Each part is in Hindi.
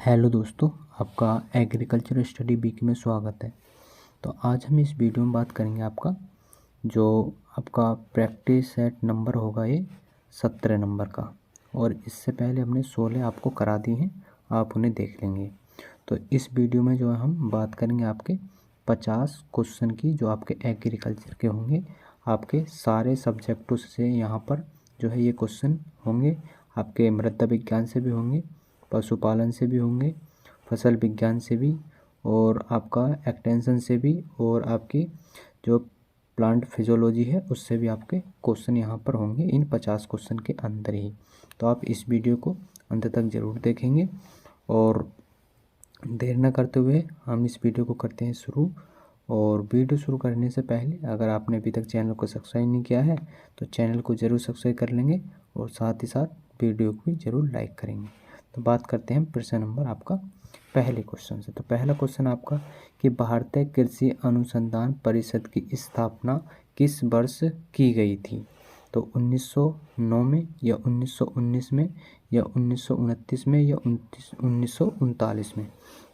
हेलो दोस्तों, आपका एग्रीकल्चर स्टडी वीक में स्वागत है। तो आज हम इस वीडियो में बात करेंगे आपका जो आपका प्रैक्टिस सेट नंबर होगा ये 17 नंबर का, और इससे पहले हमने 16 आपको करा दी हैं, आप उन्हें देख लेंगे। तो इस वीडियो में जो है हम बात करेंगे आपके 50 क्वेश्चन की, जो आपके एग्रीकल्चर के होंगे। आपके सारे सब्जेक्टों से यहाँ पर जो है ये क्वेश्चन होंगे। आपके मृदा विज्ञान से भी होंगे, पशुपालन से भी होंगे, फसल विज्ञान से भी, और आपका एक्सटेंशन से भी, और आपकी जो प्लांट फिजियोलॉजी है उससे भी आपके क्वेश्चन यहाँ पर होंगे इन 50 क्वेश्चन के अंदर ही। तो आप इस वीडियो को अंत तक ज़रूर देखेंगे, और देर न करते हुए हम इस वीडियो को करते हैं शुरू। और वीडियो शुरू करने से पहले अगर आपने अभी तक चैनल को सब्सक्राइब नहीं किया है तो चैनल को ज़रूर सब्सक्राइब कर लेंगे, और साथ ही साथ वीडियो को भी ज़रूर लाइक करेंगे। तो बात करते हैं प्रश्न नंबर आपका पहले क्वेश्चन से। तो पहला क्वेश्चन आपका कि भारतीय कृषि अनुसंधान परिषद की स्थापना किस वर्ष की गई थी? तो 1909 में, या 1919 में, या 1929 में, या 1939 में?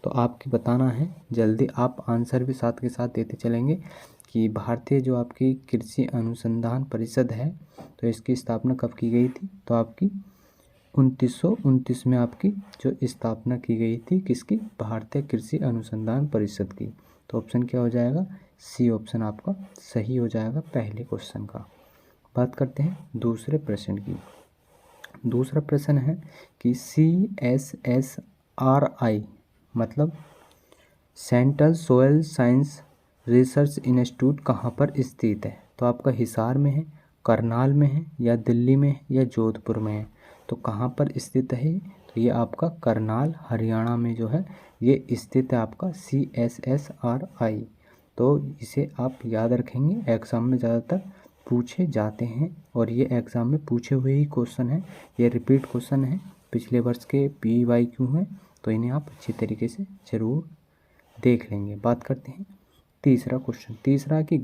तो आपकी बताना है जल्दी, आप आंसर भी साथ के साथ देते चलेंगे कि भारतीय जो आपकी कृषि अनुसंधान परिषद है तो इसकी स्थापना कब की गई थी? तो आपकी 1929 में आपकी जो स्थापना की गई थी, किसकी? भारतीय कृषि अनुसंधान परिषद की। तो ऑप्शन क्या हो जाएगा? सी ऑप्शन आपका सही हो जाएगा पहले क्वेश्चन का। बात करते हैं दूसरे प्रश्न की। दूसरा प्रश्न है कि CSSRI मतलब central soil science research institute कहाँ पर स्थित है? तो आपका हिसार में है, करनाल में है, या दिल्ली में है, या जोधपुर में है? तो कहाँ पर स्थित है? तो ये आपका करनाल हरियाणा में जो है ये स्थित है आपका CSSRI। तो इसे आप याद रखेंगे, एग्ज़ाम में ज़्यादातर पूछे जाते हैं, और ये एग्ज़ाम में पूछे हुए ही क्वेश्चन है, ये रिपीट क्वेश्चन है, पिछले वर्ष के PYQ हैं, तो इन्हें आप अच्छी तरीके से ज़रूर देख लेंगे। बात करते हैं तीसरा क्वेश्चन। तीसरा कि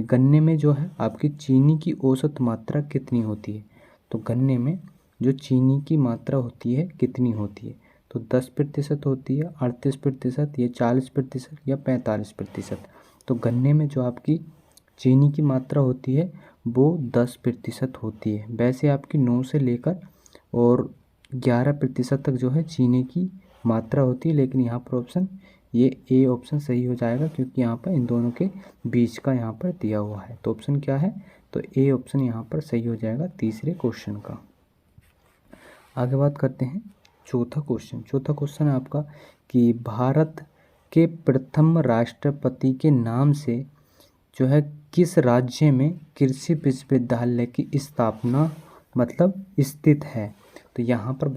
गन्ने में जो है आपकी चीनी की औसत मात्रा कितनी होती है? तो गन्ने में जो चीनी की मात्रा होती है कितनी होती है? तो 10% होती है, 38%, या 40%, या 45%? तो गन्ने में जो आपकी चीनी की मात्रा होती है वो 10% होती है। वैसे आपकी 9 से लेकर और 11% तक जो है चीनी की मात्रा होती है, लेकिन यहाँ पर ऑप्शन ये ए ऑप्शन सही हो जाएगा, क्योंकि यहाँ पर इन दोनों के बीच का यहाँ पर दिया हुआ है। तो ऑप्शन क्या है? तो ए ऑप्शन यहाँ पर सही हो जाएगा तीसरे क्वेश्चन का। आगे बात करते हैं चौथा क्वेश्चन। चौथा क्वेश्चन है आपका कि भारत के प्रथम राष्ट्रपति के नाम से जो है किस राज्य में कृषि विश्वविद्यालय की स्थापना मतलब स्थित है? तो यहाँ पर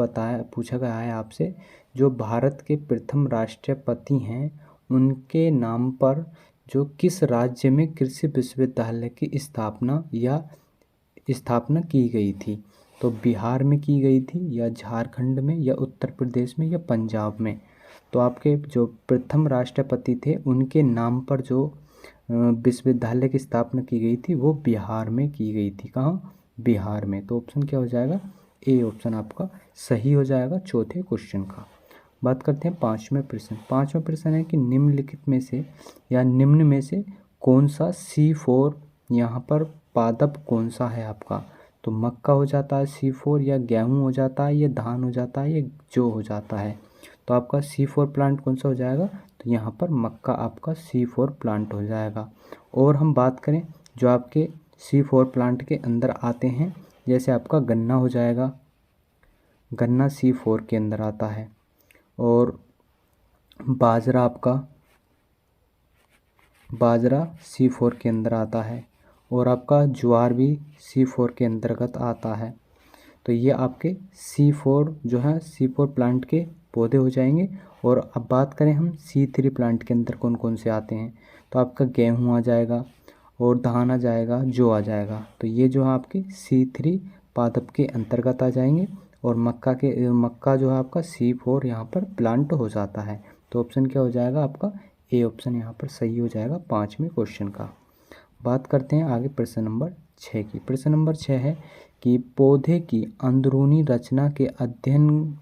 पूछा गया है आपसे, जो भारत के प्रथम राष्ट्रपति हैं उनके नाम पर जो किस राज्य में कृषि विश्वविद्यालय की स्थापना की गई थी? तो बिहार में की गई थी, या झारखंड में, या उत्तर प्रदेश में, या पंजाब में? तो आपके जो प्रथम राष्ट्रपति थे उनके नाम पर जो विश्वविद्यालय की स्थापना की गई थी वो बिहार में की गई थी। कहाँ? बिहार में। तो ऑप्शन क्या हो जाएगा? ए ऑप्शन आपका सही हो जाएगा चौथे क्वेश्चन का। बात करते हैं पाँचवें प्रश्न। पाँचवें प्रश्न है कि निम्नलिखित में से या निम्न में से कौन सा C4 यहाँ पर पादप कौन सा है आपका? तो मक्का हो जाता है C4, या गेहूँ हो जाता है, या धान हो जाता है, या जौ हो जाता है? तो आपका C4 प्लांट कौन सा हो जाएगा? तो यहाँ पर मक्का आपका C4 प्लांट हो जाएगा। और हम बात करें जो आपके C4 प्लांट के अंदर आते हैं, जैसे आपका गन्ना हो जाएगा, गन्ना C4 के अंदर आता है, और बाजरा C4 के अंदर आता है, और आपका ज्वार भी C4 के अंतर्गत आता है। तो ये आपके C4 जो है C4 प्लांट के पौधे हो जाएंगे। और अब बात करें हम C3 प्लांट के अंदर कौन कौन से आते हैं? तो आपका गेहूँ आ जाएगा, और धान आ जाएगा, जौ आ जाएगा। तो ये जो है आपके C3 पादप के अंतर्गत आ जाएंगे, और मक्का जो है आपका C4 यहाँ पर प्लांट हो जाता है। तो ऑप्शन क्या हो जाएगा आपका? ए ऑप्शन यहाँ पर सही हो जाएगा पाँचवें क्वेश्चन का। बात करते हैं आगे प्रश्न नंबर 6 की। प्रश्न नंबर 6 है कि पौधे की अंदरूनी रचना के अध्ययन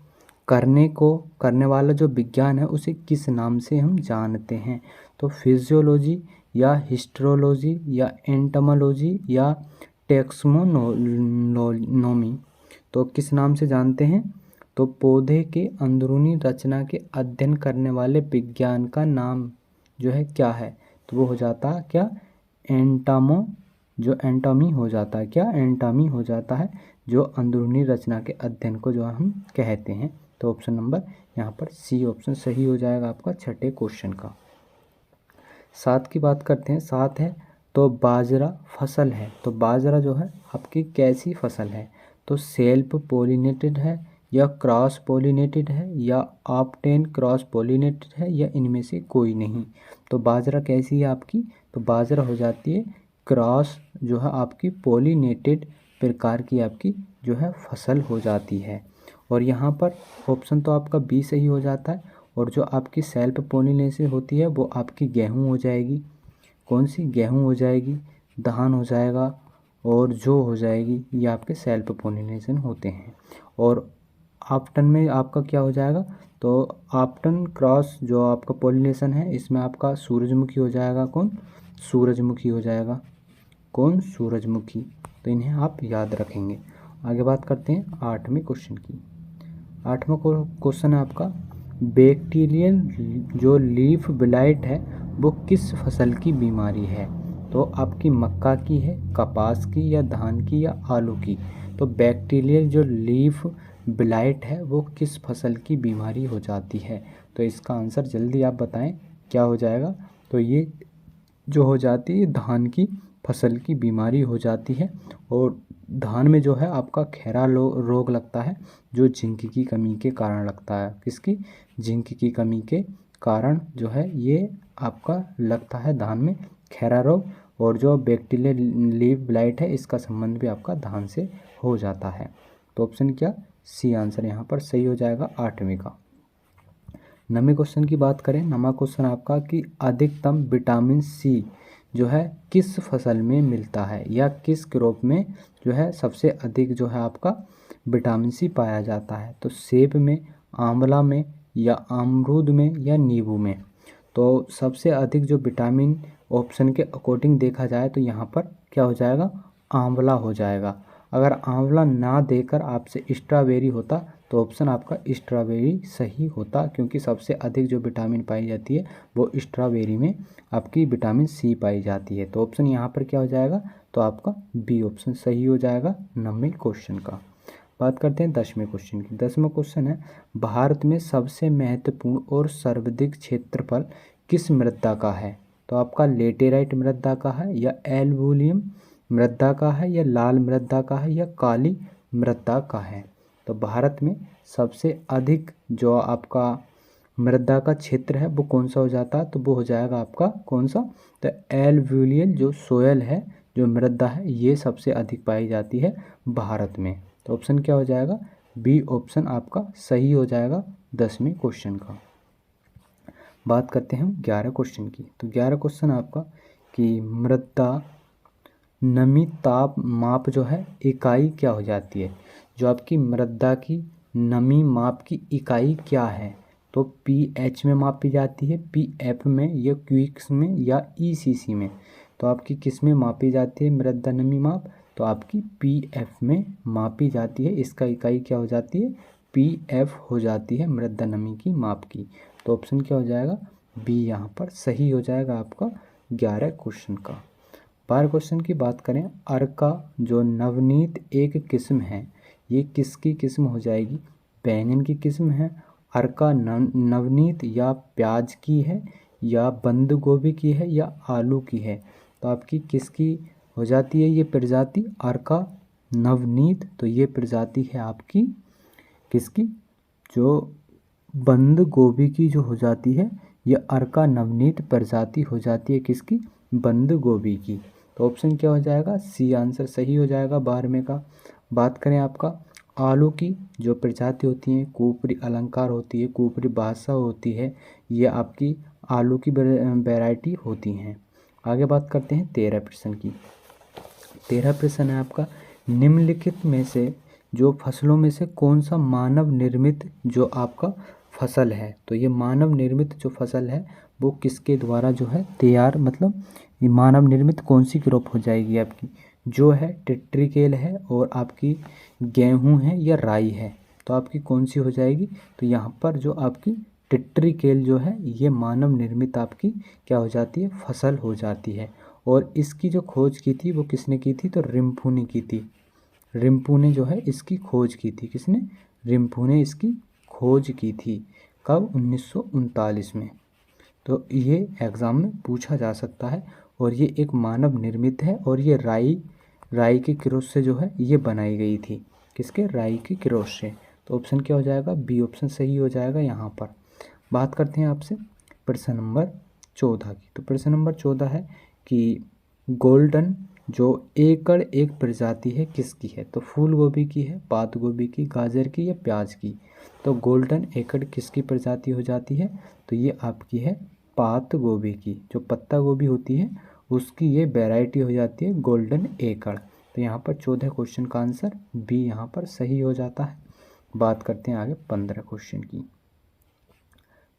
करने वाला जो विज्ञान है उसे किस नाम से हम जानते हैं? तो फिजियोलॉजी या हिस्ट्रोलॉजी या एंटोमोलॉजी या टेक्सोनोमी। तो किस नाम से जानते हैं? तो पौधे के अंदरूनी रचना के अध्ययन करने वाले विज्ञान का नाम जो है क्या है? तो वो हो जाता है क्या? एंटोमी हो जाता है। क्या? एंटोमी हो जाता है, जो अंदरूनी रचना के अध्ययन को जो हम कहते हैं। तो ऑप्शन नंबर यहाँ पर सी ऑप्शन सही हो जाएगा आपका छठे क्वेश्चन का। 7 की बात करते हैं। 7 है तो बाजरा फसल है। तो बाजरा जो है आपकी कैसी फसल है? तो सेल्फ पोलिनेटेड है या क्रॉस पोलिनेटेड है या ऑप्टेन क्रॉस पोलिनेटेड है या इनमें से कोई नहीं। तो बाजरा कैसी है आपकी? तो बाजरा हो जाती है क्रॉस जो है आपकी पोलिनेटेड प्रकार की आपकी जो है फसल हो जाती है। और यहाँ पर ऑप्शन तो आपका बी सही हो जाता है। और जो आपकी सेल्फ पोलिनेशन होती है वो आपकी गेहूँ हो जाएगी। कौन सी? गेहूँ हो जाएगी, धान हो जाएगा और जो हो जाएगी, ये आपके सेल्फ पोलिनेशन होते हैं। और आफ्टन में आपका क्या हो जाएगा? तो आफ्टन क्रॉस जो आपका पोलिनेशन है इसमें आपका सूरजमुखी हो जाएगा। कौन? सूरजमुखी हो जाएगा। कौन? सूरजमुखी। तो इन्हें आप याद रखेंगे। आगे बात करते हैं 8वें क्वेश्चन की। 8वां क्वेश्चन है आपका, बैक्टीरियल जो लीफ ब्लाइट है वो किस फसल की बीमारी है? तो आपकी मक्का की है, कपास की या धान की या आलू की। तो बैक्टीरियल जो लीफ ब्लाइट है वो किस फसल की बीमारी हो जाती है? तो इसका आंसर जल्दी आप बताएं क्या हो जाएगा? तो ये जो हो जाती है धान की फसल की बीमारी हो जाती है। और धान में जो है आपका खैरा रोग लगता है, जो जिंक की कमी के कारण लगता है। किसकी? जिंक की कमी के कारण जो है ये आपका लगता है धान में खैरा रोग। और जो बैक्टीरियल लीफ ब्लाइट है इसका संबंध भी आपका धान से हो जाता है। तो ऑप्शन क्या? सी आंसर यहाँ पर सही हो जाएगा 8वें का। 9वें क्वेश्चन की बात करें। 9वां क्वेश्चन आपका कि अधिकतम विटामिन सी जो है किस फसल में मिलता है या किस क्रॉप में जो है सबसे अधिक जो है आपका विटामिन सी पाया जाता है? तो सेब में, आंवला में या अमरूद में या नींबू में। तो सबसे अधिक जो विटामिन ऑप्शन के अकॉर्डिंग देखा जाए तो यहाँ पर क्या हो जाएगा? आंवला हो जाएगा। अगर आंवला ना देकर आपसे स्ट्रॉबेरी होता तो ऑप्शन आपका स्ट्रॉबेरी सही होता, क्योंकि सबसे अधिक जो विटामिन पाई जाती है वो स्ट्रॉबेरी में आपकी विटामिन सी पाई जाती है। तो ऑप्शन यहाँ पर क्या हो जाएगा? तो आपका बी ऑप्शन सही हो जाएगा 9वें क्वेश्चन का। बात करते हैं 10वें क्वेश्चन की। 10वां क्वेश्चन है, भारत में सबसे महत्वपूर्ण और सर्वाधिक क्षेत्रफल किस मृदा का है? तो आपका लेटेराइट मृदा का है या एल्यूवियल मृदा का है या लाल मृदा का है या काली मृदा का है? तो भारत में सबसे अधिक जो आपका मृदा का क्षेत्र है वो कौन सा हो जाता है? तो वो हो जाएगा आपका कौन सा? तो एल्यूवियल जो सोयल है, जो मृदा है, ये सबसे अधिक पाई जाती है भारत में। तो ऑप्शन क्या हो जाएगा? बी ऑप्शन आपका सही हो जाएगा 10वें क्वेश्चन का। बात करते हैं हम 11 क्वेश्चन की। तो 11 क्वेश्चन आपका कि मृदा नमी ताप माप जो है इकाई क्या हो जाती है? जो आपकी मृदा की नमी माप की इकाई क्या है? तो pH में मापी जाती है, pF में या क्यूबिक्स में या ECC में। तो आपकी किस में मापी जाती है मृदा नमी माप? तो आपकी pF में मापी जाती है। इसका इकाई क्या हो जाती है? pF हो जाती है मृदा नमी की माप की। तो ऑप्शन क्या हो जाएगा? बी यहाँ पर सही हो जाएगा आपका 11 क्वेश्चन का। 12 क्वेश्चन की बात करें। अर्का जो नवनीत एक किस्म है, ये किसकी किस्म हो जाएगी? बैंगन की किस्म है, अर्का नवनीत या प्याज की है या बंद गोभी की है या आलू की है? तो आपकी किसकी हो जाती है ये प्रजाति? अर्का नवनीत। तो ये प्रजाति है आपकी किसकी? जो बंद गोभी की जो हो जाती है, ये अर्का नवनीत प्रजाति हो जाती है किसकी? बंद गोभी की। तो ऑप्शन क्या हो जाएगा? सी आंसर सही हो जाएगा 12वें का। बात करें आपका आलू की जो प्रजाति होती हैं, कुपरी अलंकार होती है, कुपरी बादशाह होती है, ये आपकी आलू की वैरायटी होती हैं। आगे बात करते हैं 13 प्रश्न की। 13 प्रश्न है आपका, निम्नलिखित में से जो फसलों में से कौन सा मानव निर्मित जो आपका फसल है, तो ये मानव निर्मित जो फसल है वो किसके द्वारा जो है तैयार, मतलब ये मानव निर्मित कौन सी क्रॉप हो जाएगी आपकी, जो है टिट्रिकेल है और आपकी गेहूं है या राई है, तो आपकी कौन सी हो जाएगी। तो यहाँ पर जो आपकी टिट्रिकेल जो है ये मानव निर्मित आपकी क्या हो जाती है, फसल हो जाती है। और इसकी जो खोज की थी वो किसने की थी, तो रिम्फू ने की थी। रिम्फू ने जो है इसकी खोज की थी, किसने, रिम्फू ने इसकी खोज की थी। कब, 1939 में। तो ये एग्ज़ाम में पूछा जा सकता है। और ये एक मानव निर्मित है और ये राई के किरोस से जो है ये बनाई गई थी, किसके, राई के किरोस से। तो ऑप्शन क्या हो जाएगा, बी ऑप्शन सही हो जाएगा यहाँ पर। बात करते हैं आपसे प्रश्न नंबर 14 की। तो प्रश्न नंबर 14 है कि गोल्डन जो एकड़ एक प्रजाति है किसकी है, तो फूल गोभी की है, पात गोभी की, गाजर की या प्याज की। तो गोल्डन एकड़ किसकी प्रजाति हो जाती है, तो ये आपकी है पात गोभी की, जो पत्ता गोभी होती है उसकी ये वैरायटी हो जाती है गोल्डन एकड़। तो यहाँ पर 14 क्वेश्चन का आंसर बी यहाँ पर सही हो जाता है। बात करते हैं आगे 15 क्वेश्चन की।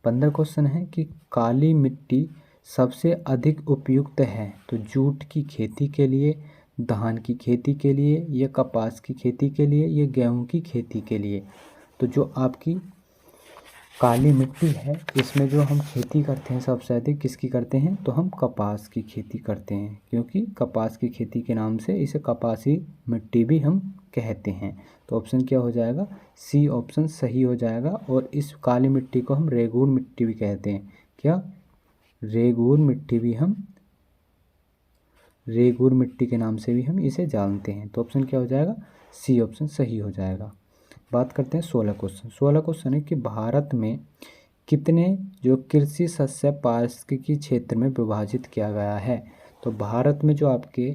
15 क्वेश्चन है कि काली मिट्टी सबसे अधिक उपयुक्त है, तो जूट की खेती के लिए, धान की खेती के लिए, या कपास की खेती के लिए, या गेहूं की खेती के लिए। तो जो आपकी काली मिट्टी है इसमें जो हम खेती करते हैं सबसे अधिक किसकी करते हैं, तो हम कपास की खेती करते हैं, क्योंकि कपास की खेती के नाम से इसे कपासी मिट्टी भी हम कहते हैं। तो ऑप्शन क्या हो जाएगा, सी ऑप्शन सही हो जाएगा। और इस काली मिट्टी को हम रेगूर मिट्टी भी कहते हैं, क्या, रेगूर मिट्टी भी हम, रेगूर मिट्टी के नाम से भी हम इसे जानते हैं। तो ऑप्शन क्या हो जाएगा, सी ऑप्शन सही हो जाएगा। बात करते हैं 16 क्वेश्चन। 16 क्वेश्चन है कि भारत में कितने जो कृषि शस्य पारिस्थितिकी क्षेत्र में विभाजित किया गया है। तो भारत में जो आपके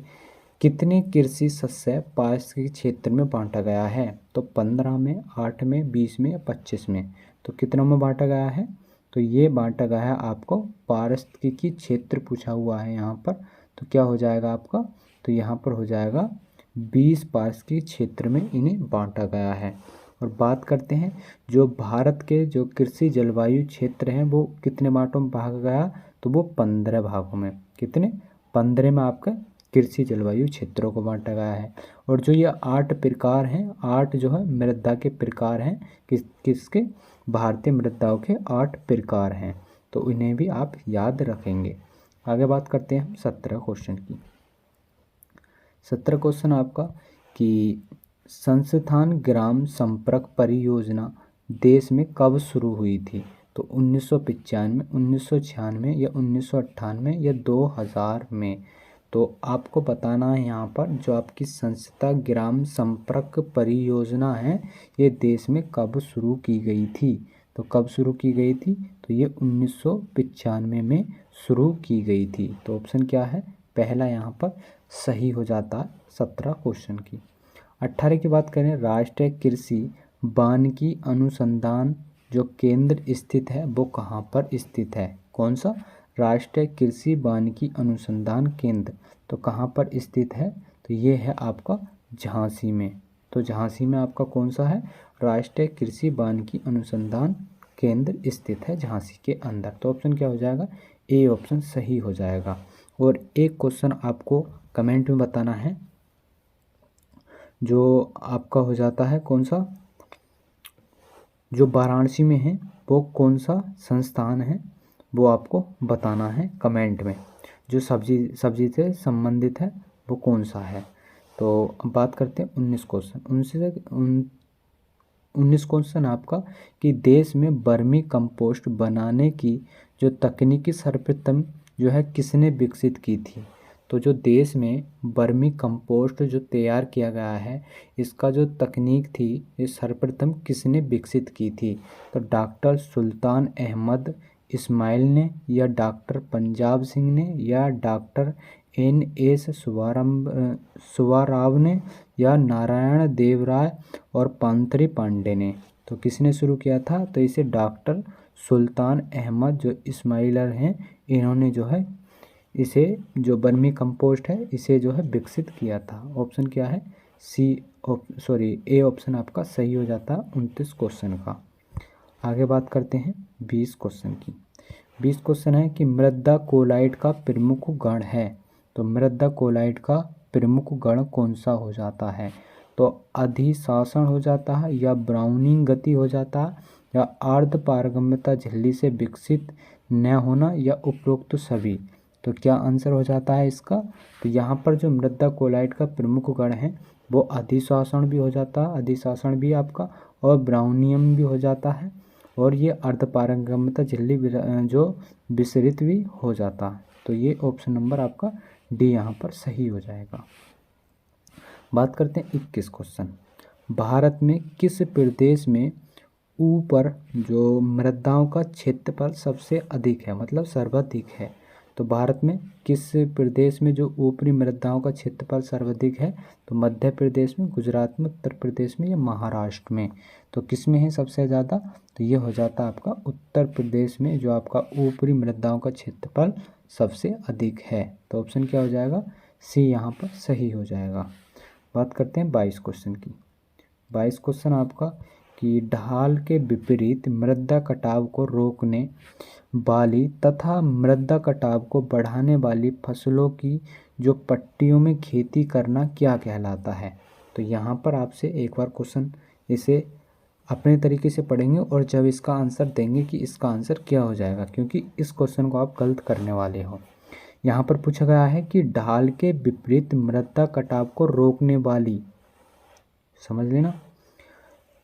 कितने कृषि शस्य पारिस्थितिकी क्षेत्र में बांटा गया है, तो 15 में, 8 में, 20 में या 25 में। तो कितनों में बांटा गया है, तो ये बांटा गया है आपको पारिस्थितिकी क्षेत्र पूछा हुआ है यहाँ पर। तो क्या हो जाएगा आपका, तो यहाँ पर हो जाएगा 20 पारिस्थितिकी क्षेत्र में इन्हें बांटा गया है। और बात करते हैं जो भारत के जो कृषि जलवायु क्षेत्र हैं वो कितने बांटों में भागा गया, तो वो 15 भागों में, कितने, 15 में आपका कृषि जलवायु क्षेत्रों को बांटा गया है। और जो ये 8 प्रकार हैं, 8 जो है मृदा के प्रकार हैं, किसके, भारतीय मृदाओं के 8 प्रकार हैं। तो इन्हें भी आप याद रखेंगे। आगे बात करते हैं हम 17 क्वेश्चन की। 17 क्वेश्चन आपका कि संस्थान ग्राम संपर्क परियोजना देश में कब शुरू हुई थी। तो 1995, 1996 या 1998 या 2000 में। तो आपको बताना है यहाँ पर जो आपकी संस्था ग्राम संपर्क परियोजना है ये देश में कब शुरू की गई थी। तो कब शुरू की गई थी, तो ये 1995 में शुरू की गई थी। तो ऑप्शन क्या है, पहला यहाँ पर सही हो जाता है 17 क्वेश्चन की। 18 की बात करें, राष्ट्रीय कृषि वानिकी अनुसंधान जो केंद्र स्थित है वो कहाँ पर स्थित है, कौन सा, राष्ट्रीय कृषि वानिकी अनुसंधान केंद्र। तो कहाँ पर स्थित है, तो ये है आपका झांसी में। तो झांसी में आपका कौन सा है, राष्ट्रीय कृषि वानिकी अनुसंधान केंद्र स्थित है झांसी के अंदर। तो ऑप्शन क्या हो जाएगा, ए ऑप्शन सही हो जाएगा। और एक क्वेश्चन आपको कमेंट में बताना है जो आपका हो जाता है कौन सा, जो वाराणसी में है वो कौन सा संस्थान है, वो आपको बताना है कमेंट में। जो सब्जी से संबंधित है वो कौन सा है। तो अब बात करते हैं 19 क्वेश्चन। 19 क्वेश्चन आपका कि देश में वर्मी कंपोस्ट बनाने की जो तकनीकी सर्वप्रथम जो है किसने विकसित की थी। तो जो देश में वर्मी कंपोस्ट जो तैयार किया गया है इसका जो तकनीक थी ये सर्वप्रथम किसने विकसित की थी। तो डॉक्टर सुल्तान अहमद इस्माइल ने, या डॉक्टर पंजाब सिंह ने, या डॉक्टर NS सुब्बाराव ने, या नारायण देव राय और पांथरी पांडे ने। तो किसने शुरू किया था, तो इसे डॉक्टर सुल्तान अहमद जो इस्माइलर हैं इन्होंने जो है इसे जो वर्मी कंपोस्ट है इसे जो है विकसित किया था। ऑप्शन क्या है, ए ऑप्शन आपका सही हो जाता है 29 क्वेश्चन का। आगे बात करते हैं 20 क्वेश्चन की। 20 क्वेश्चन है कि मृदा कोलाइट का प्रमुख गण है। तो मृदा कोलाइट का प्रमुख गण कौन सा हो जाता है? तो अधिशासन हो जाता है, या ब्राउनिंग गति हो जाता है, या अर्ध पारगम्यता झिल्ली से विकसित न होना, या उपरोक्त सभी। तो क्या आंसर हो जाता है इसका? तो यहाँ पर जो मृदा कोलाइट का प्रमुख गण है वो अधिशासन भी हो जाता है, अधिशासन भी आपका, और ब्राउनियम भी हो जाता है, और ये अर्धपारगम्यता झिल्ली जो विसरित भी हो जाता है। तो ये ऑप्शन नंबर आपका डी यहाँ पर सही हो जाएगा। बात करते हैं 21 क्वेश्चन। भारत में किस प्रदेश में ऊपर जो मृदाओं का क्षेत्रफल सबसे अधिक है, मतलब सर्वाधिक है? तो भारत में किस प्रदेश में जो ऊपरी मृदाओं का क्षेत्रफल सर्वाधिक है? तो मध्य प्रदेश में, गुजरात में, उत्तर प्रदेश में, या महाराष्ट्र में? तो किस में है सबसे ज़्यादा? तो ये हो जाता है आपका उत्तर प्रदेश में, जो आपका ऊपरी मृदाओं का क्षेत्रफल सबसे अधिक है। तो ऑप्शन क्या हो जाएगा? सी यहाँ पर सही हो जाएगा। बात करते हैं 22 क्वेश्चन की। 22 क्वेश्चन आपका कि ढाल के विपरीत मृदा कटाव को रोकने वाली तथा मृदा कटाव को बढ़ाने वाली फसलों की जो पट्टियों में खेती करना क्या कहलाता है? तो यहाँ पर आपसे एक बार क्वेश्चन इसे अपने तरीके से पढ़ेंगे और जब इसका आंसर देंगे कि इसका आंसर क्या हो जाएगा, क्योंकि इस क्वेश्चन को आप गलत करने वाले हो। यहाँ पर पूछा गया है कि ढाल के विपरीत मृदा कटाव को रोकने वाली, समझ लेना,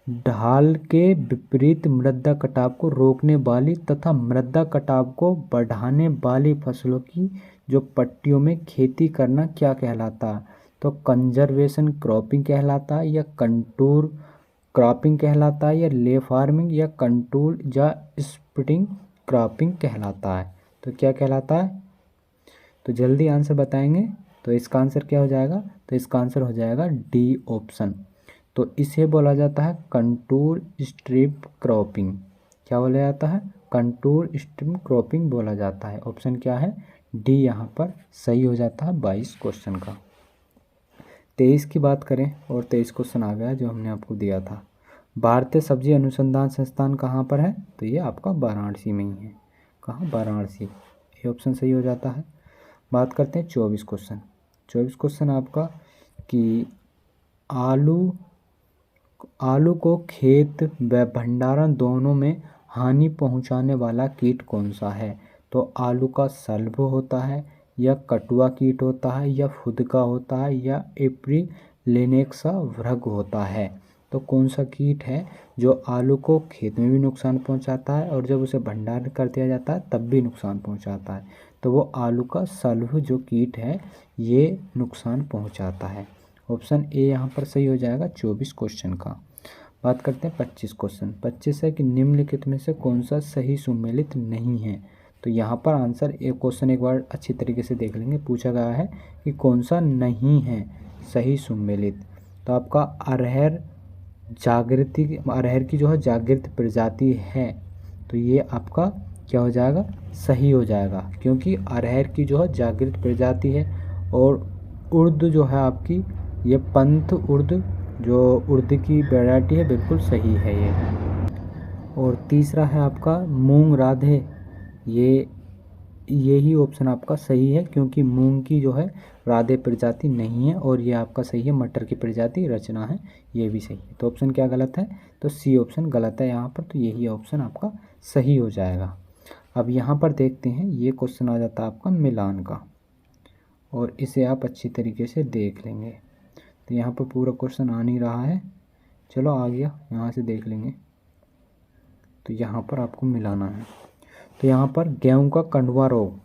ढाल के विपरीत मृदा कटाव को रोकने वाली तथा मृदा कटाव को बढ़ाने वाली फसलों की जो पट्टियों में खेती करना क्या कहलाता है? तो कंजर्वेशन क्रॉपिंग कहलाता है, या कंटूर क्रॉपिंग कहलाता है, या ले फार्मिंग, या कंटूर या स्प्लिटिंग क्रॉपिंग कहलाता है? तो क्या कहलाता है? तो जल्दी आंसर बताएंगे। तो इसका आंसर क्या हो जाएगा? तो इसका आंसर हो जाएगा डी ऑप्शन। तो इसे बोला जाता है कंटूर स्ट्रिप क्रॉपिंग। क्या बोला जाता है? कंटूर स्ट्रिप क्रॉपिंग बोला जाता है। ऑप्शन क्या है? डी यहाँ पर सही हो जाता है 22 क्वेश्चन का। 23 की बात करें, और 23 क्वेश्चन आ गया जो हमने आपको दिया था। भारतीय सब्जी अनुसंधान संस्थान कहाँ पर है? तो ये आपका वाराणसी में ही है। कहाँ? वाराणसी। ये ऑप्शन सही हो जाता है। बात करते हैं 24 क्वेश्चन। 24 क्वेश्चन आपका कि आलू को खेत व भंडारण दोनों में हानि पहुंचाने वाला कीट कौन सा है? तो आलू का सल्ब होता है, या कटुआ कीट होता है, या फुदका होता है, या एप्रिलेनेक्सा व्रग होता है? तो कौन सा कीट है जो आलू को खेत में भी नुकसान पहुंचाता है और जब उसे भंडारण कर दिया जाता है तब भी नुकसान पहुंचाता है? तो वो आलू का सल्ब जो कीट है ये नुकसान पहुंचाता है। ऑप्शन ए यहाँ पर सही हो जाएगा 24 क्वेश्चन का। बात करते हैं 25 क्वेश्चन। 25 है कि निम्नलिखित में से कौन सा सही सुमेलित नहीं है? तो यहाँ पर आंसर क्वेश्चन एक बार अच्छी तरीके से देख लेंगे। पूछा गया है कि कौन सा नहीं है सही सुमेलित। तो आपका अरहर की जो है जागृत प्रजाति है, तो ये आपका क्या हो जाएगा? सही हो जाएगा, क्योंकि अरहर की जो है जागृत प्रजाति है। और उर्द जो है आपकी, ये पंथ उर्द जो उर्द की वैरायटी है, बिल्कुल सही है ये। और तीसरा है आपका मूंग राधे, यही ऑप्शन आपका सही है, क्योंकि मूंग की जो है राधे प्रजाति नहीं है। और ये आपका सही है, मटर की प्रजाति रचना है, ये भी सही है। तो ऑप्शन क्या गलत है? तो सी ऑप्शन गलत है यहाँ पर। तो यही ऑप्शन आपका सही हो जाएगा। अब यहाँ पर देखते हैं, ये क्वेश्चन आ जाता है आपका मिलान का, और इसे आप अच्छी तरीके से देख लेंगे। तो यहाँ पर पूरा क्वेश्चन आ नहीं रहा है, चलो आ गया, यहाँ से देख लेंगे। तो यहाँ पर आपको मिलाना है। तो यहाँ पर गेहूं का कंडुआ रोग,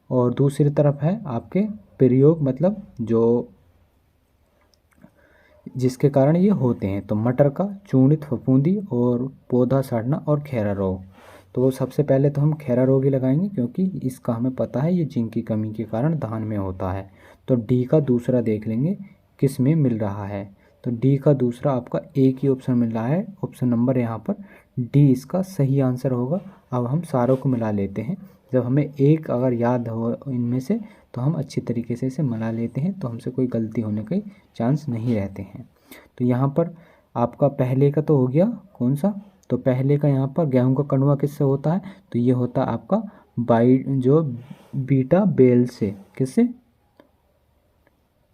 और दूसरी तरफ है आपके प्रयोग, मतलब जो जिसके कारण ये होते हैं। तो मटर का चूर्णित फफूंदी और पौधा सड़ना और खैरा रोग। तो सबसे पहले तो हम खैरा रोग ही लगाएंगे, क्योंकि इसका हमें पता है ये जिंक की कमी के कारण धान में होता है। तो डी का दूसरा देख लेंगे किस में मिल रहा है। तो डी का दूसरा आपका एक ही ऑप्शन मिल रहा है, ऑप्शन नंबर यहाँ पर डी इसका सही आंसर होगा। अब हम सारों को मिला लेते हैं। जब हमें एक अगर याद हो इनमें से, तो हम अच्छी तरीके से इसे मिला लेते हैं, तो हमसे कोई गलती होने के चांस नहीं रहते हैं। तो यहाँ पर आपका पहले का तो हो गया कौन सा, तो पहले का यहाँ पर गेहूं का कंडवा किससे होता है, तो ये होता है आपका जो बीटा बेल से, किससे,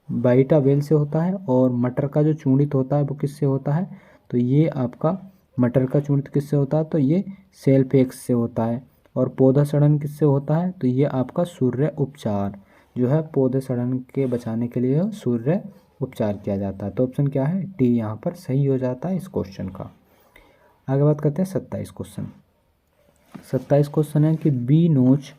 बाइटा बेल से होता है। और मटर का जो चूर्णित होता है वो किससे होता है, तो ये आपका मटर का चूर्णित किससे होता है, तो ये सेल्फेक्स से होता है। और पौधा सड़न किससे होता है, तो ये आपका सूर्य उपचार जो है, पौधे सड़न के बचाने के लिए सूर्य उपचार किया जाता है। तो ऑप्शन क्या है, डी यहाँ पर सही हो जाता है इस क्वेश्चन का। आगे बात करते हैं 27 क्वेश्चन। 27 क्वेश्चन है कि बी नोच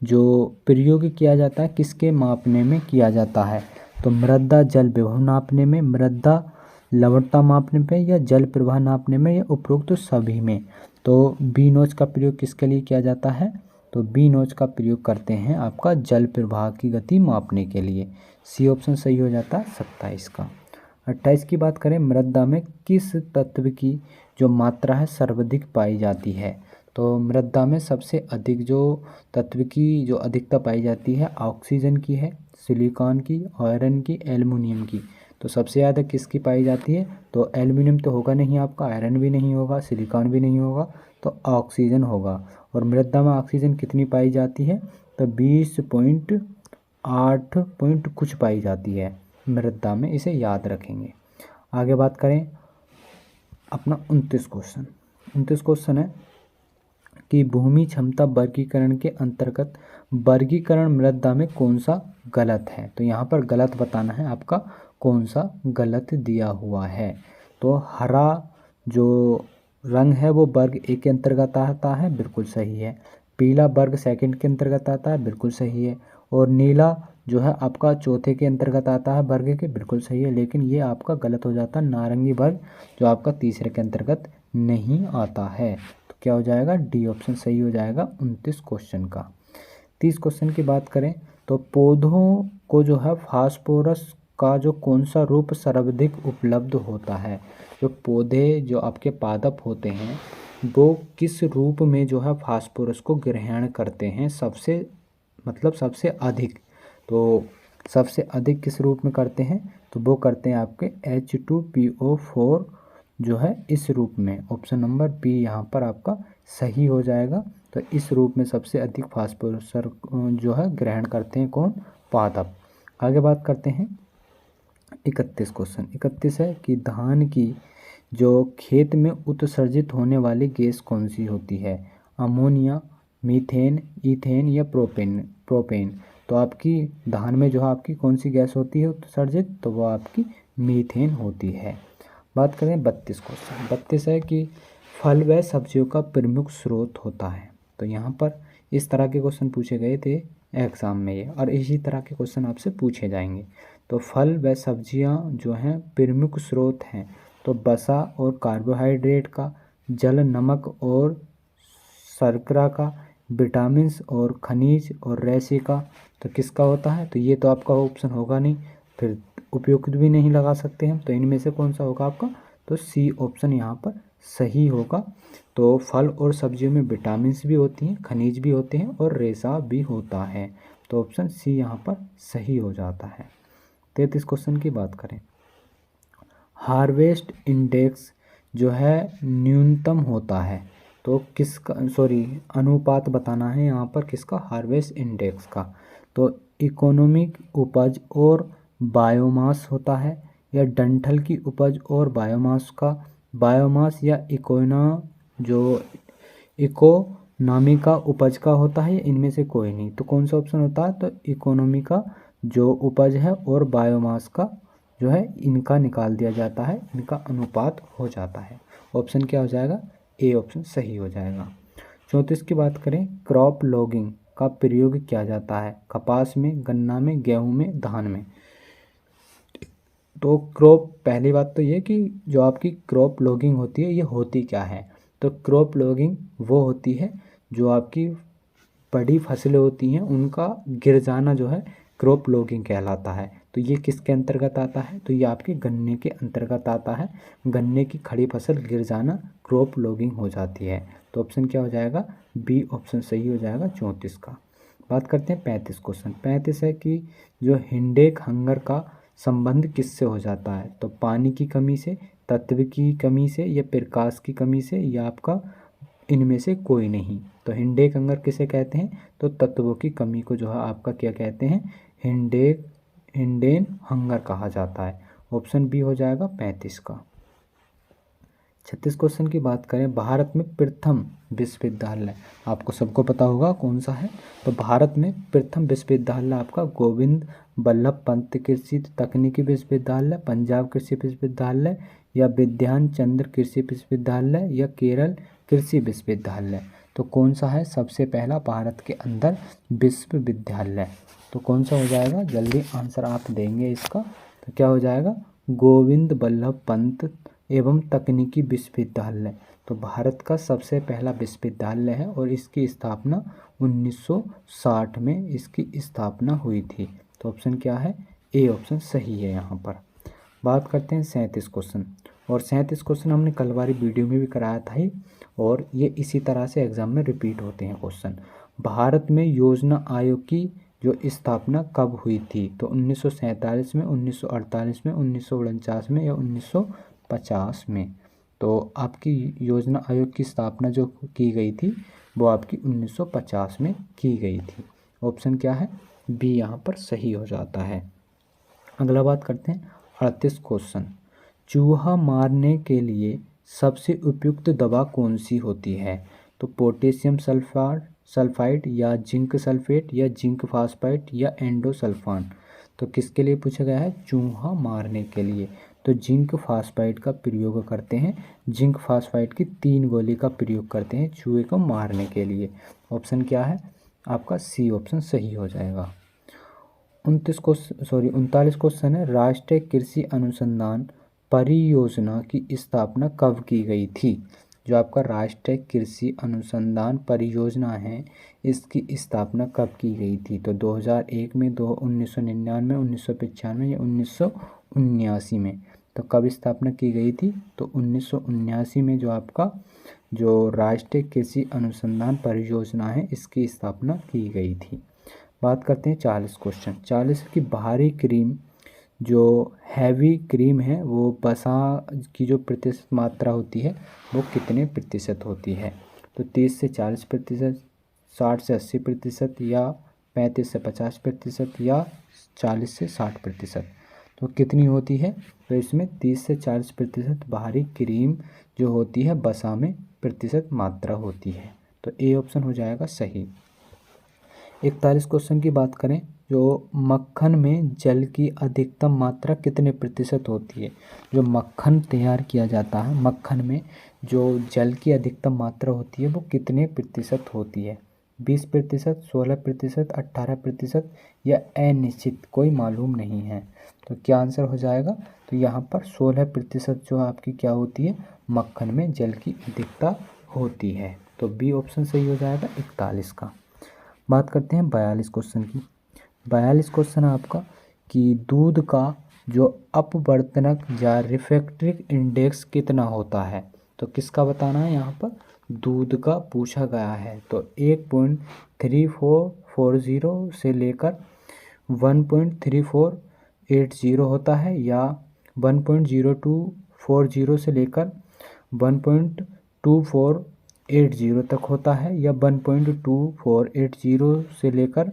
जो प्रयोग किया जाता है किसके मापने में किया जाता है, तो मृदा जल विभव नापने में, मृदा लवणता मापने पे, या जल प्रवाह नापने में, या उपरोक्त तो सभी में। तो बी नोच का प्रयोग किसके लिए किया जाता है, तो बी नोच का प्रयोग करते हैं आपका जल प्रवाह की गति मापने के लिए। सी ऑप्शन सही हो जाता है 27 का। 28 की बात करें, मृदा में किस तत्व की जो मात्रा है सर्वाधिक पाई जाती है, तो मृदा में सबसे अधिक जो तत्व की जो अधिकता पाई जाती है ऑक्सीजन की है, सिलिकॉन की, आयरन की, एल्युमिनियम की। तो सबसे ज़्यादा किसकी पाई जाती है, तो एल्युमिनियम तो होगा नहीं आपका, आयरन भी नहीं होगा, सिलिकॉन भी नहीं होगा, तो ऑक्सीजन होगा। और मृदा में ऑक्सीजन कितनी पाई जाती है, तो 20.8 पॉइंट कुछ पाई जाती है मृदा में, इसे याद रखेंगे। आगे बात करें अपना 29 क्वेश्चन। 29 क्वेश्चन है कि भूमि क्षमता वर्गीकरण के अंतर्गत वर्गीकरण मृदा में कौन सा गलत है, तो यहाँ पर गलत बताना है आपका कौन सा गलत दिया हुआ है। तो हरा जो रंग है वो वर्ग ए के अंतर्गत आता है, बिल्कुल सही है। पीला वर्ग सेकंड के अंतर्गत आता है, बिल्कुल सही है। और नीला जो है आपका चौथे के अंतर्गत आता है वर्ग के, बिल्कुल सही है। लेकिन ये आपका गलत हो जाता है, नारंगी वर्ग जो आपका तीसरे के अंतर्गत नहीं आता है। तो क्या हो जाएगा, डी ऑप्शन सही हो जाएगा 29 क्वेश्चन का। 30 क्वेश्चन की बात करें तो पौधों को जो है फास्फोरस का जो कौन सा रूप सर्वाधिक उपलब्ध होता है, जो पौधे जो आपके पादप होते हैं वो किस रूप में जो है फास्फोरस को ग्रहण करते हैं सबसे, मतलब सबसे अधिक, तो सबसे अधिक किस रूप में करते हैं, तो वो करते हैं आपके H2PO4 जो है इस रूप में। ऑप्शन नंबर बी यहाँ पर आपका सही हो जाएगा। तो इस रूप में सबसे अधिक फास्फोरस जो है ग्रहण करते हैं कौन, पादप। आगे बात करते हैं 31 क्वेश्चन। 31 है कि धान की जो खेत में उत्सर्जित होने वाली गैस कौन सी होती है, अमोनिया, मीथेन, ईथेन, या प्रोपेन। तो आपकी धान में जो है आपकी कौन सी गैस होती है उत्सर्जित, तो वो आपकी मीथेन होती है। बात करें 32 क्वेश्चन। 32 है कि फल व सब्जियों का प्रमुख स्रोत होता है। तो यहाँ पर इस तरह के क्वेश्चन पूछे गए थे एग्ज़ाम में ये, और इसी तरह के क्वेश्चन आपसे पूछे जाएंगे। तो फल व सब्जियाँ जो हैं प्रमुख स्रोत हैं, तो वसा और कार्बोहाइड्रेट का, जल, नमक और शर्करा का, विटामिन्स और खनिज और रेशे का, तो किसका होता है, तो ये तो आपका ऑप्शन होगा नहीं, फिर उपयुक्त भी नहीं लगा सकते हम, तो इनमें से कौन सा होगा आपका, तो सी ऑप्शन यहाँ पर सही होगा। तो फल और सब्जियों में विटामिन्स भी होती हैं, खनिज भी होते हैं और रेशा भी होता है, तो ऑप्शन सी यहाँ पर सही हो जाता है। 33 क्वेश्चन की बात करें, हार्वेस्ट इंडेक्स जो है न्यूनतम होता है, तो किसका, अनुपात बताना है यहाँ पर किसका, हार्वेस्ट इंडेक्स का। तो इकोनॉमिक उपज और बायोमास होता है, या डंठल की उपज और बायोमास का, बायोमास या इकोनॉमी का उपज का होता है, इनमें से कोई नहीं। तो कौन सा ऑप्शन होता है, तो इकोनॉमी का जो उपज है और बायोमास का जो है इनका निकाल दिया जाता है, इनका अनुपात हो जाता है। ऑप्शन क्या हो जाएगा, ए ऑप्शन सही हो जाएगा। 34 की बात करें, क्रॉप लॉगिंग का प्रयोग किया जाता है कपास में, गन्ना में, गेहूं में, धान में। तो पहली बात तो ये कि जो आपकी क्रॉप लॉगिंग होती है ये होती क्या है, तो क्रॉप लॉगिंग वो होती है जो आपकी बड़ी फसलें होती हैं उनका गिर जाना जो है क्रॉप लॉगिंग कहलाता है। तो ये किसके अंतर्गत आता है, तो ये आपके गन्ने के अंतर्गत आता है। गन्ने की खड़ी फसल गिर जाना क्रॉप लॉगिंग हो जाती है। तो ऑप्शन क्या हो जाएगा, बी ऑप्शन सही हो जाएगा 34 का। बात करते हैं 35 क्वेश्चन। 35 है कि जो हिंडेक हंगर का संबंध किससे हो जाता है? तो पानी की कमी से, तत्व की कमी से, या प्रकाश की कमी से, या आपका इनमें से कोई नहीं। तो हिंडेक हंगर किसे कहते हैं? तो तत्वों की कमी को जो है आपका क्या कहते हैं? हिंडेन हंगर कहा जाता है। ऑप्शन बी हो जाएगा 35 का। 36 क्वेश्चन की बात करें, भारत में प्रथम विश्वविद्यालय आपको सबको पता होगा कौन सा है। तो भारत में प्रथम विश्वविद्यालय आपका गोविंद बल्लभ पंत कृषि तकनीकी विश्वविद्यालय, पंजाब कृषि विश्वविद्यालय, या विद्यान चंद्र कृषि विश्वविद्यालय, या केरल कृषि विश्वविद्यालय। तो कौन सा है सबसे पहला भारत के अंदर विश्वविद्यालय? तो कौन सा हो जाएगा? जल्दी आंसर आप देंगे इसका। तो क्या हो जाएगा? गोविंद बल्लभ पंत एवं तकनीकी विश्वविद्यालय। तो भारत का सबसे पहला विश्वविद्यालय है और इसकी स्थापना 1960 में इसकी स्थापना हुई थी। तो ऑप्शन क्या है? ए ऑप्शन सही है यहाँ पर। बात करते हैं 37 क्वेश्चन। और 37 क्वेश्चन हमने कल वाली वीडियो में भी कराया था ही, और ये इसी तरह से एग्जाम में रिपीट होते हैं क्वेश्चन। भारत में योजना आयोग की जो स्थापना कब हुई थी? तो 1947 में, 1948 में, 1949 में, या 1950 में। तो आपकी योजना आयोग की स्थापना जो की गई थी वो आपकी 1950 में की गई थी। ऑप्शन क्या है? बी यहाँ पर सही हो जाता है। अगला बात करते हैं 38 क्वेश्चन। चूहा मारने के लिए सबसे उपयुक्त दवा कौन सी होती है? तो पोटेशियम सल्फाइड, या जिंक सल्फेट, या जिंक फास्फाइड, या एंडोसल्फान। तो किसके लिए पूछा गया है? चूहा मारने के लिए। तो जिंक फास्फाइड का प्रयोग करते हैं। जिंक फास्फाइड की 3 गोली का प्रयोग करते हैं चूहे को मारने के लिए। ऑप्शन क्या है? आपका सी ऑप्शन सही हो जाएगा। 39 क्वेश्चन है, राष्ट्रीय कृषि अनुसंधान परियोजना की स्थापना कब की गई थी? जो आपका राष्ट्रीय कृषि अनुसंधान परियोजना है इसकी स्थापना कब की गई थी? तो 2001 में, 1999, 1995 या 1979 में। तो कब स्थापना की गई थी? तो 1979 में जो आपका जो राष्ट्रीय कृषि अनुसंधान परियोजना है इसकी स्थापना की गई थी। बात करते हैं 40 क्वेश्चन। 40 की भारी क्रीम जो हैवी क्रीम है वो वसा की जो प्रतिशत मात्रा होती है वो कितने प्रतिशत होती है? तो 30 से 40%, 60 से 80%, या 35 से 50%, या 40 से 60%। तो कितनी होती है? तो इसमें 30 से 40% भारी क्रीम जो होती है वसा में प्रतिशत मात्रा होती है। तो ए ऑप्शन हो जाएगा सही। 41 क्वेश्चन की बात करें, जो मक्खन में जल की अधिकतम मात्रा कितने प्रतिशत होती है? जो मक्खन तैयार किया जाता है, मक्खन में जो जल की अधिकतम मात्रा होती है वो कितने प्रतिशत होती है? 20%, 16%, 18%, या अनिश्चित कोई मालूम नहीं है। तो क्या आंसर हो जाएगा? तो यहाँ पर 16% जो आपकी क्या होती है? मक्खन में जल की अधिकता होती है। तो बी ऑप्शन सही हो जाएगा 41 का। बात करते हैं 42 क्वेश्चन की। 42 क्वेश्चन आपका कि दूध का जो अपवर्तनक या रिफ्रैक्टिव इंडेक्स कितना होता है? तो किसका बताना है यहाँ पर? दूध का पूछा गया है। तो 1.3440 से लेकर 1.3480 होता है, या 1.0240 से लेकर 1.2480 तक होता है, या 1.2480 से लेकर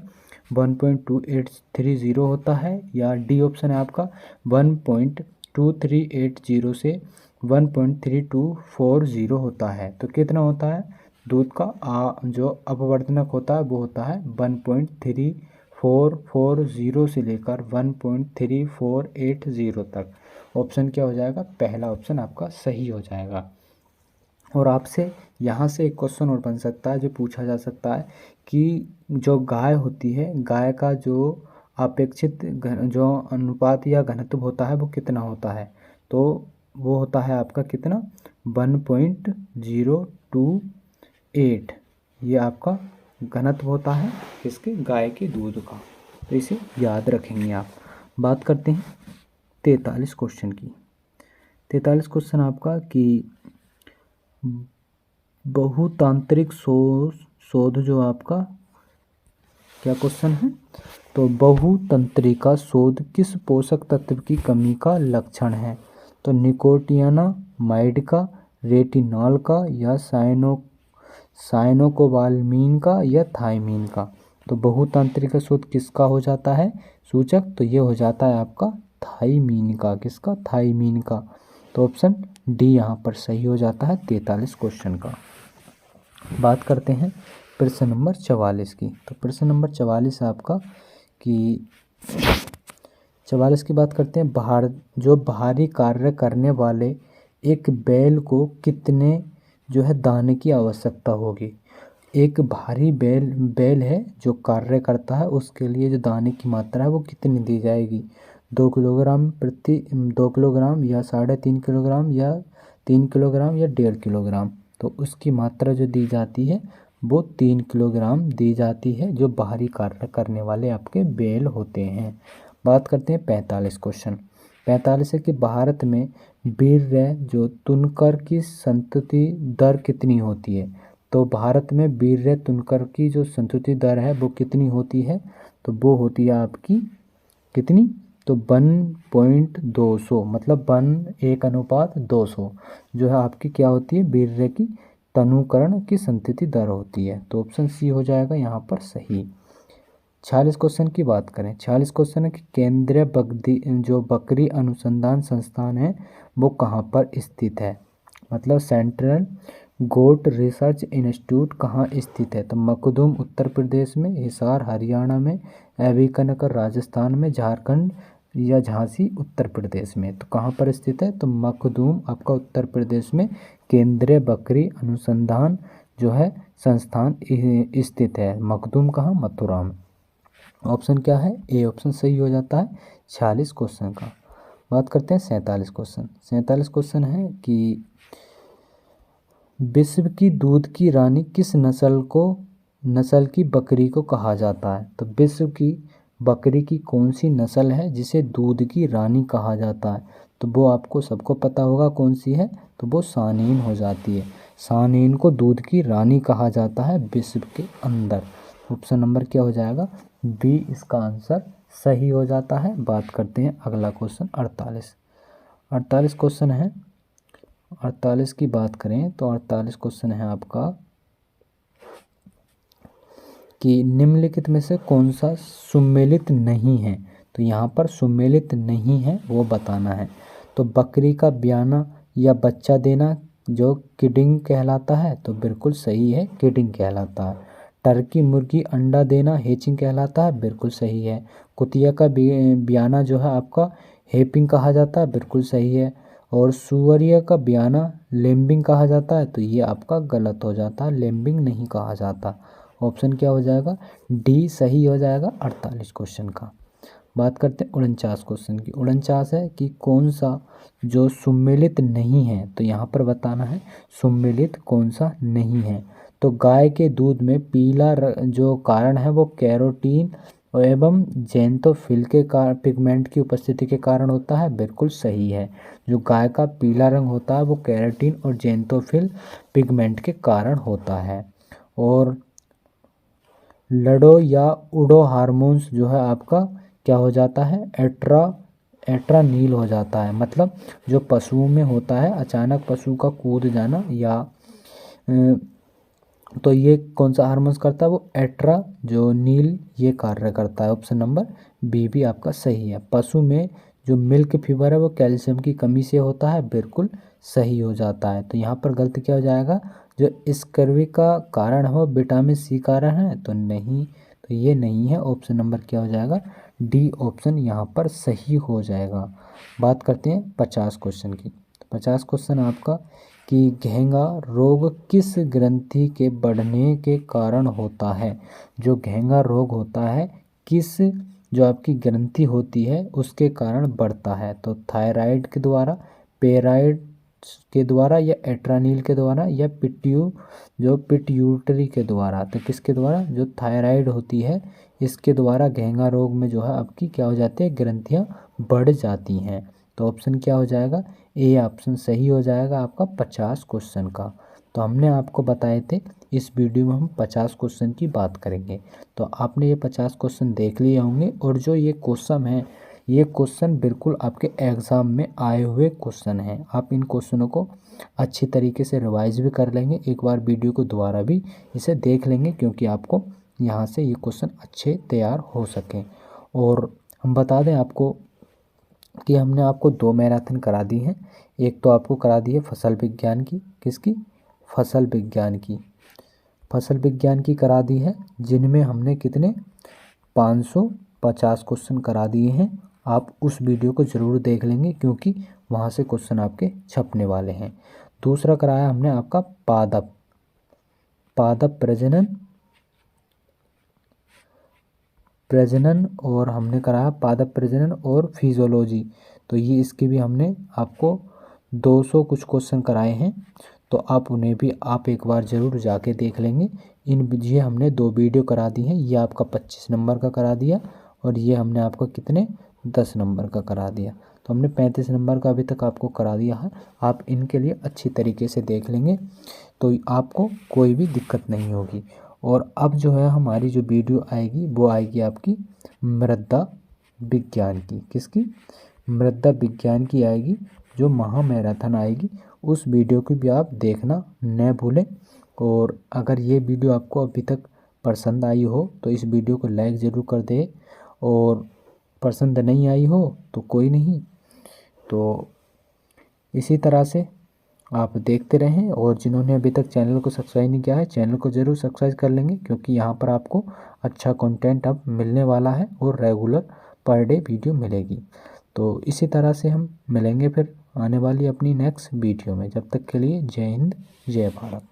1.2830 होता है, या डी ऑप्शन है आपका 1.2380 से 1.3240 होता है। तो कितना होता है? दूध का जो अपवर्तनक होता है वो होता है 1.3440 से लेकर 1.3480 तक। ऑप्शन क्या हो जाएगा? पहला ऑप्शन आपका सही हो जाएगा। और आपसे यहाँ से एक क्वेश्चन और बन सकता है जो पूछा जा सकता है कि जो गाय होती है, गाय का जो अपेक्षित जो अनुपात या घनत्व होता है वो कितना होता है? तो वो होता है आपका कितना? 1.028। ये आपका घनत्व होता है इसके गाय के दूध का। तो इसे याद रखेंगे आप। बात करते हैं 43 क्वेश्चन की। 43 क्वेश्चन आपका कि बहुतांत्रिक शोध जो आपका क्या क्वेश्चन है? तो बहुतंत्रिका शोध किस पोषक तत्व की कमी का लक्षण है? तो निकोटियानामाइड का, रेटिनॉल का, या साइनोकोबालामीन का, या थायमीन का? तो बहुतंत्रिका शोध किसका हो जाता है सूचक? तो ये हो जाता है आपका थायमीन का। किसका? थायमीन का। तो ऑप्शन डी यहाँ पर सही हो जाता है 43 क्वेश्चन का। बात करते हैं प्रश्न नंबर 44 की। तो प्रश्न नंबर 44 है आपका कि 44 की बात करते हैं। जो भारी कार्य करने वाले एक बैल को कितने जो है दाने की आवश्यकता होगी? एक भारी बैल है जो कार्य करता है, उसके लिए जो दाने की मात्रा है वो कितनी दी जाएगी? 2 किलोग्राम प्रति 2 किलोग्राम, या 3.5 किलोग्राम, या 3 किलोग्राम, या 1.5 किलोग्राम? तो उसकी मात्रा जो दी जाती है वो 3 किलोग्राम दी जाती है, जो बाहरी कार्य करने वाले आपके बैल होते हैं। बात करते हैं 45 क्वेश्चन। 45 है कि भारत में वीर्य जो तुनकर की संतति दर कितनी होती है? तो भारत में वीर्य तुनकर की जो संतति दर है वो कितनी होती है? तो वो होती है आपकी कितनी? तो 1.200, मतलब 1:200 जो है आपकी क्या होती है? वीर्य की तनुकरण की संतति दर होती है। तो ऑप्शन सी हो जाएगा यहाँ पर सही। 46 क्वेश्चन की बात करें। 46 क्वेश्चन है कि केंद्रीय जो बकरी अनुसंधान संस्थान है वो कहाँ पर स्थित है? मतलब सेंट्रल गोट रिसर्च इंस्टीट्यूट कहाँ स्थित है? तो मखदूम उत्तर प्रदेश में, हिसार हरियाणा में, अभिकनकर राजस्थान में, झारखंड या झांसी उत्तर प्रदेश में। तो कहाँ पर स्थित है? तो मखदूम आपका उत्तर प्रदेश में केंद्रीय बकरी अनुसंधान जो है संस्थान स्थित है। मखदूम कहाँ? मथुरा में। ऑप्शन क्या है? ए ऑप्शन सही हो जाता है 46 क्वेश्चन का। बात करते हैं 47 क्वेश्चन। 47 क्वेश्चन है कि विश्व की दूध की रानी किस नस्ल की बकरी को कहा जाता है? तो विश्व की बकरी की कौन सी नस्ल है जिसे दूध की रानी कहा जाता है? तो वो आपको सबको पता होगा कौन सी है, तो वो सानीन हो जाती है। सानीन को दूध की रानी कहा जाता है विश्व के अंदर। ऑप्शन नंबर क्या हो जाएगा? बी इसका आंसर सही हो जाता है। बात करते हैं अगला क्वेश्चन 48 क्वेश्चन है। 48 की बात करें तो 48 क्वेश्चन है आपका कि निम्नलिखित में से कौन सा सुमेलित नहीं है? तो यहाँ पर सुमेलित नहीं है वो बताना है। तो बकरी का ब्याना या बच्चा देना जो किडिंग कहलाता है, तो बिल्कुल सही है, किडिंग कहलाता है। टर्की मुर्गी अंडा देना हेचिंग कहलाता है, बिल्कुल सही है। कुतिया का ब्याना जो है आपका हेपिंग कहा जाता है, बिल्कुल सही है। और सुअरिया का ब्याना लेम्बिंग कहा जाता है, तो ये आपका गलत हो जाता है, लेम्बिंग नहीं कहा जाता। ऑप्शन क्या हो जाएगा? डी सही हो जाएगा 48 क्वेश्चन का। बात करते हैं 49 क्वेश्चन की। 49 है कि कौन सा जो सुमेलित नहीं है? तो यहाँ पर बताना है सुमेलित कौन सा नहीं है। तो गाय के दूध में पीला जो कारण है वो कैरोटीन एवं जेंथोफिल के पिगमेंट की उपस्थिति के कारण होता है, बिल्कुल सही है। जो गाय का पीला रंग होता है वो कैरोटीन और जेंथोफिल पिगमेंट के कारण होता है। और लडो या उडो हार्मोन्स जो है आपका क्या हो जाता है? एट्रानील हो जाता है। मतलब जो पशुओं में होता है अचानक पशु का कूद जाना या तो ये कौन सा हार्मोन्स करता है? वो एट्रा जो नील ये कार्य करता है। ऑप्शन नंबर बी भी आपका सही है। पशु में जो मिल्क फीवर है वो कैल्शियम की कमी से होता है, बिल्कुल सही हो जाता है। तो यहाँ पर गलत क्या हो जाएगा? जो स्कर्वी का कारण है वो विटामिन सी कारण है, तो नहीं, तो ये नहीं है। ऑप्शन नंबर क्या हो जाएगा? डी ऑप्शन यहाँ पर सही हो जाएगा। बात करते हैं 50 क्वेश्चन की। 50 क्वेश्चन आपका कि घेंगा रोग किस ग्रंथि के बढ़ने के कारण होता है? जो घेंगा रोग होता है किस जो आपकी ग्रंथि होती है उसके कारण बढ़ता है? तो थायराइड के द्वारा, पेराइड के द्वारा, या एट्रानील के द्वारा, या पिट्यूटरी के द्वारा। तो किसके द्वारा? जो थायराइड होती है इसके द्वारा घेंगा रोग में जो है आपकी क्या हो जाती है? ग्रंथियाँ बढ़ जाती हैं। तो ऑप्शन क्या हो जाएगा? ए ऑप्शन सही हो जाएगा आपका 50 क्वेश्चन का। तो हमने आपको बताए थे इस वीडियो में हम 50 क्वेश्चन की बात करेंगे। तो आपने ये 50 क्वेश्चन देख लिए होंगे और जो ये क्वेश्चन हैं ये क्वेश्चन बिल्कुल आपके एग्ज़ाम में आए हुए क्वेश्चन हैं। आप इन क्वेश्चनों को अच्छी तरीके से रिवाइज भी कर लेंगे, एक बार वीडियो को दोबारा भी इसे देख लेंगे, क्योंकि आपको यहाँ से ये क्वेश्चन अच्छे तैयार हो सकें। और हम बता दें आपको कि हमने आपको 2 मैराथन करा दी हैं। एक तो आपको करा दी है फसल विज्ञान की, किसकी? फसल विज्ञान की। फसल विज्ञान की करा दी है, जिनमें हमने कितने 550 क्वेश्चन करा दिए हैं। आप उस वीडियो को ज़रूर देख लेंगे, क्योंकि वहाँ से क्वेश्चन आपके छपने वाले हैं। दूसरा कराया हमने आपका पादप प्रजनन और हमने कराया पादप प्रजनन और फिजियोलॉजी। तो ये इसकी भी हमने आपको 200 कुछ क्वेश्चन कराए हैं। तो आप उन्हें भी आप एक बार ज़रूर जाके देख लेंगे। ये हमने 2 वीडियो करा दी हैं। ये आपका 25 नंबर का करा दिया और ये हमने आपको कितने 10 नंबर का करा दिया। तो हमने 35 नंबर का अभी तक आपको करा दिया है। आप इनके लिए अच्छी तरीके से देख लेंगे तो आपको कोई भी दिक्कत नहीं होगी। और अब जो है हमारी जो वीडियो आएगी वो आएगी आपकी मृदा विज्ञान की। किसकी? मृदा विज्ञान की आएगी, जो महा मैराथन आएगी। उस वीडियो को भी आप देखना न भूलें। और अगर ये वीडियो आपको अभी तक पसंद आई हो तो इस वीडियो को लाइक ज़रूर कर दे, और पसंद नहीं आई हो तो कोई नहीं। तो इसी तरह से आप देखते रहें, और जिन्होंने अभी तक चैनल को सब्सक्राइब नहीं किया है चैनल को ज़रूर सब्सक्राइब कर लेंगे, क्योंकि यहाँ पर आपको अच्छा कंटेंट अब मिलने वाला है और रेगुलर पर डे वीडियो मिलेगी। तो इसी तरह से हम मिलेंगे फिर आने वाली अपनी नेक्स्ट वीडियो में। जब तक के लिए जय हिंद, जय भारत।